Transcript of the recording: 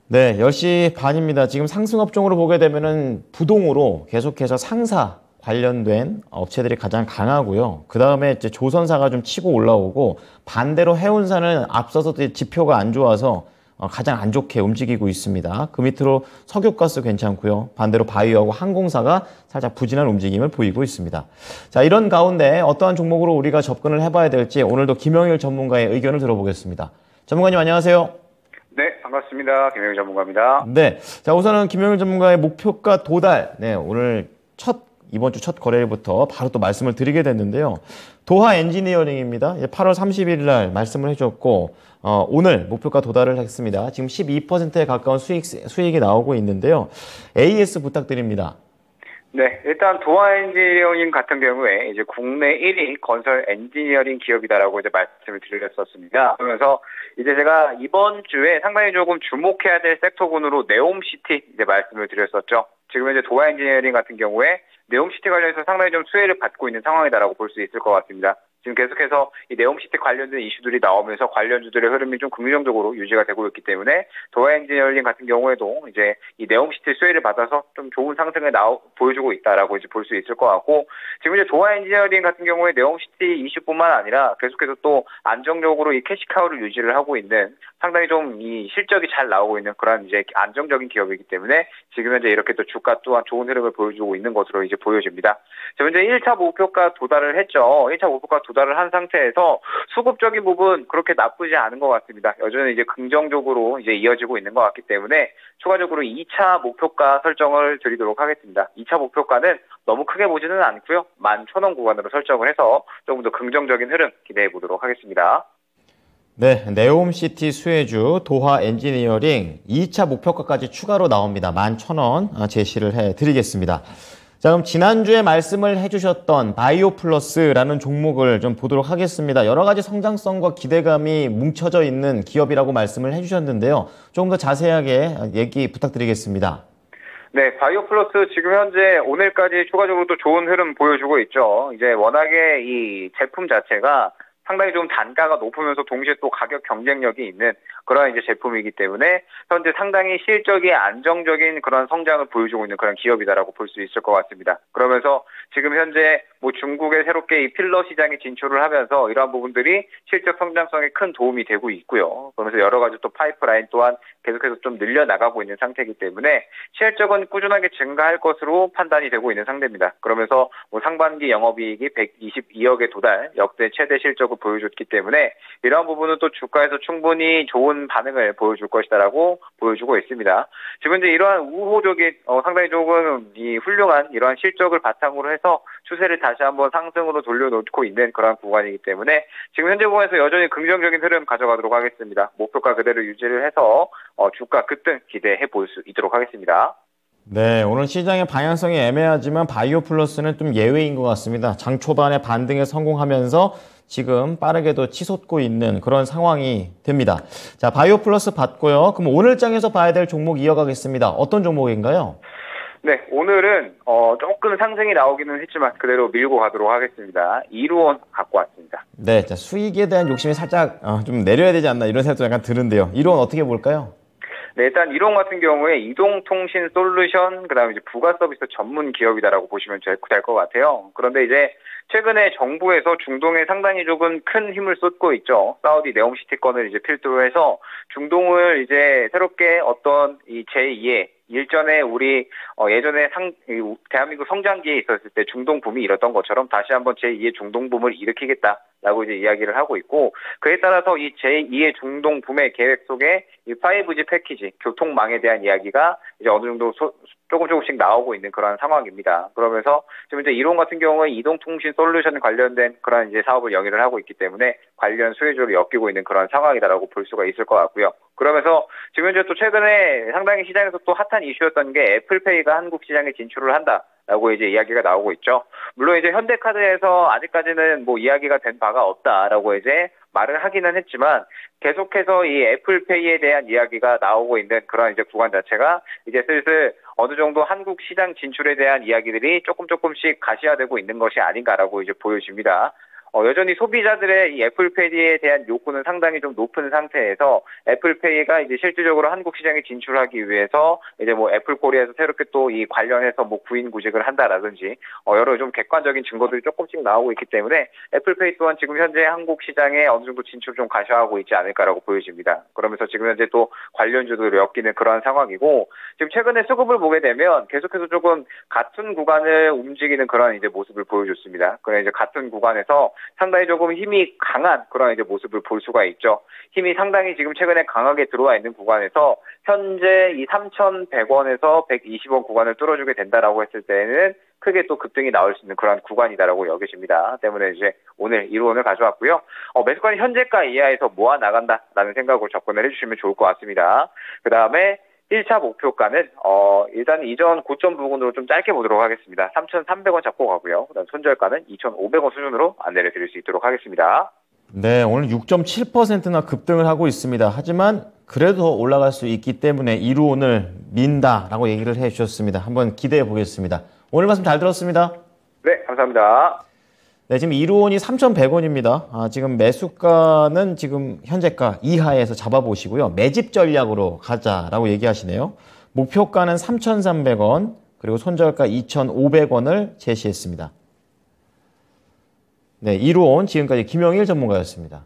네, 10시 반입니다. 지금 상승업종으로 보게 되면은 부동으로 계속해서 상사 관련된 업체들이 가장 강하고요. 그 다음에 이제 조선사가 좀 치고 올라오고 반대로 해운사는 앞서서 지표가 안 좋아서 가장 안 좋게 움직이고 있습니다. 그 밑으로 석유가스 괜찮고요. 반대로 바이오하고 항공사가 살짝 부진한 움직임을 보이고 있습니다. 자, 이런 가운데 어떠한 종목으로 우리가 접근을 해봐야 될지 오늘도 김영일 전문가의 의견을 들어보겠습니다. 전문가님 안녕하세요. 네, 반갑습니다. 김영일 전문가입니다. 네. 자, 우선은 김영일 전문가의 목표가 도달. 네, 오늘 이번 주 첫 거래일부터 바로 또 말씀을 드리게 됐는데요. 도하 엔지니어링입니다. 8월 30일 날 말씀을 해줬고, 오늘 목표가 도달을 했습니다. 지금 12%에 가까운 수익이 나오고 있는데요. AS 부탁드립니다. 네, 일단 도하 엔지니어링 같은 경우에 이제 국내 1위 건설 엔지니어링 기업이다라고 이제 말씀을 드렸었습니다. 그러면서 이제 제가 이번 주에 상당히 조금 주목해야 될 섹터군으로 네옴시티 이제 말씀을 드렸었죠. 지금 이제 도하 엔지니어링 같은 경우에 네옴시티 관련해서 상당히 좀 수혜를 받고 있는 상황이다라고 볼 수 있을 것 같습니다. 지금 계속해서 이 네옴시티 관련된 이슈들이 나오면서 관련주들의 흐름이 좀 긍정적으로 유지가 되고 있기 때문에 도하 엔지니어링 같은 경우에도 이제 이 네옴시티 수혜를 받아서 좀 좋은 상승을 보여주고 있다라고 이제 볼 수 있을 것 같고, 지금 이제 도하 엔지니어링 같은 경우에 네옴시티 이슈뿐만 아니라 계속해서 또 안정적으로 이 캐시카우를 유지를 하고 있는 상당히 좀 이 실적이 잘 나오고 있는 그런 이제 안정적인 기업이기 때문에 지금 현재 이렇게 또 주가 또한 좋은 흐름을 보여주고 있는 것으로 이제 보여집니다. 지금 이제 1차 목표가 도달을 했죠. 1차 목표가 도달을 한 상태에서 수급적인 부분 그렇게 나쁘지 않은 것 같습니다. 여전히 이제 긍정적으로 이제 이어지고 있는 것 같기 때문에 추가적으로 2차 목표가 설정을 드리도록 하겠습니다. 2차 목표가는 너무 크게 보지는 않고요. 11,000원 구간으로 설정을 해서 조금 더 긍정적인 흐름 기대해 보도록 하겠습니다. 네, 네옴시티 수혜주 도하 엔지니어링 2차 목표가까지 추가로 나옵니다. 11,000원 제시를 해드리겠습니다. 자, 그럼 지난주에 말씀을 해주셨던 바이오 플러스라는 종목을 좀 보도록 하겠습니다. 여러 가지 성장성과 기대감이 뭉쳐져 있는 기업이라고 말씀을 해주셨는데요. 조금 더 자세하게 얘기 부탁드리겠습니다. 네, 바이오 플러스 지금 현재 오늘까지 추가적으로 또 좋은 흐름 보여주고 있죠. 이제 워낙에 이 제품 자체가 상당히 좀 단가가 높으면서 동시에 또 가격 경쟁력이 있는 그런 이제 제품이기 때문에 현재 상당히 실적이 안정적인 그런 성장을 보여주고 있는 그런 기업이다라고 볼 수 있을 것 같습니다. 그러면서 지금 현재 뭐 중국에 새롭게 이 필러 시장에 진출을 하면서 이러한 부분들이 실적 성장성에 큰 도움이 되고 있고요. 그러면서 여러 가지 또 파이프라인 또한 계속해서 좀 늘려나가고 있는 상태이기 때문에 실적은 꾸준하게 증가할 것으로 판단이 되고 있는 상태입니다. 그러면서 뭐 상반기 영업이익이 122억에 도달, 역대 최대 실적을 보여줬기 때문에 이러한 부분은 또 주가에서 충분히 좋은 반응을 보여줄 것이다라고 보여주고 있습니다. 지금 이제 이러한 우호적인 상당히 조금 이 훌륭한 이러한 실적을 바탕으로 해서 추세를 다시 한번 상승으로 돌려놓고 있는 그런 구간이기 때문에 지금 현재 구간에서 여전히 긍정적인 흐름 가져가도록 하겠습니다. 목표가 그대로 유지를 해서 주가 급등 기대해 볼 수 있도록 하겠습니다. 네, 오늘 시장의 방향성이 애매하지만 바이오 플러스는 좀 예외인 것 같습니다. 장 초반에 반등에 성공하면서 지금 빠르게도 치솟고 있는 그런 상황이 됩니다. 자, 바이오 플러스 봤고요. 그럼 오늘 장에서 봐야 될 종목 이어가겠습니다. 어떤 종목인가요? 네, 오늘은 조금 상승이 나오기는 했지만 그대로 밀고 가도록 하겠습니다. 이루온 갖고 왔습니다. 네, 자, 수익에 대한 욕심이 살짝 좀 내려야 되지 않나 이런 생각도 약간 드는데요. 이루온 어떻게 볼까요? 네, 일단 이론 같은 경우에 이동통신 솔루션, 그다음에 이제 부가 서비스 전문 기업이다라고 보시면 될 것 같아요. 그런데 이제 최근에 정부에서 중동에 상당히 조금 큰 힘을 쏟고 있죠. 사우디 네옴시티 건을 이제 필두로 해서 중동을 이제 새롭게 어떤 이 제2의 일전에 우리 예전에 대한민국 성장기에 있었을 때 중동 붐이 일었던 것처럼 다시 한번 제2의 중동 붐을 일으키겠다라고 이제 이야기를 하고 있고, 그에 따라서 이 제2의 중동 붐의 계획 속에 이 5G 패키지 교통망에 대한 이야기가 이제 어느 정도 조금씩 나오고 있는 그런 상황입니다. 그러면서 지금 이제 이론 같은 경우에 이동통신 솔루션 관련된 그런 이제 사업을 영위를 하고 있기 때문에 관련 수혜주를 엮이고 있는 그런 상황이다라고 볼 수가 있을 것 같고요. 그러면서 지금 이제 또 최근에 상당히 시장에서 또 핫한 이슈였던 게 애플페이가 한국 시장에 진출을 한다라고 이제 이야기가 나오고 있죠. 물론 이제 현대카드에서 아직까지는 뭐 이야기가 된 바가 없다라고 이제 말을 하기는 했지만 계속해서 이 애플페이에 대한 이야기가 나오고 있는 그런 이제 구간 자체가 이제 슬슬 어느 정도 한국 시장 진출에 대한 이야기들이 조금씩 가시화되고 있는 것이 아닌가라고 이제 보여집니다. 여전히 소비자들의 이 애플페이에 대한 욕구는 상당히 좀 높은 상태에서 애플페이가 이제 실질적으로 한국 시장에 진출하기 위해서 이제 뭐 애플코리아에서 새롭게 또 이 관련해서 뭐 구인 구직을 한다라든지 여러 좀 객관적인 증거들이 조금씩 나오고 있기 때문에 애플페이 또한 지금 현재 한국 시장에 어느 정도 진출 좀 가셔하고 있지 않을까라고 보여집니다. 그러면서 지금 현재 또 관련주들을 엮이는 그러한 상황이고 지금 최근에 수급을 보게 되면 계속해서 조금 같은 구간을 움직이는 그런 이제 모습을 보여줬습니다. 그래 이제 같은 구간에서 상당히 조금 힘이 강한 그런 이제 모습을 볼 수가 있죠. 힘이 상당히 지금 최근에 강하게 들어와 있는 구간에서 현재 이 3,100원에서 120원 구간을 뚫어주게 된다라고 했을 때는 크게 또 급등이 나올 수 있는 그런 구간이다라고 여겨집니다. 때문에 이제 오늘 1호원을 가져왔고요. 매수가는 현재가 이하에서 모아 나간다라는 생각으로 접근을 해주시면 좋을 것 같습니다. 그 다음에 1차 목표가는 일단 이전 고점 부근으로 좀 짧게 보도록 하겠습니다. 3,300원 잡고 가고요. 그다음 손절가는 2,500원 수준으로 안내를 드릴 수 있도록 하겠습니다. 네, 오늘 6.7%나 급등을 하고 있습니다. 하지만 그래도 더 올라갈 수 있기 때문에 1호원을 민다라고 얘기를 해주셨습니다. 한번 기대해 보겠습니다. 오늘 말씀 잘 들었습니다. 네, 감사합니다. 네, 지금 1호원이 3,100원입니다. 지금 매수가는 지금 현재가 이하에서 잡아보시고요. 매집 전략으로 가자라고 얘기하시네요. 목표가는 3,300원, 그리고 손절가 2,500원을 제시했습니다. 네, 1호원 지금까지 김영일 전문가였습니다.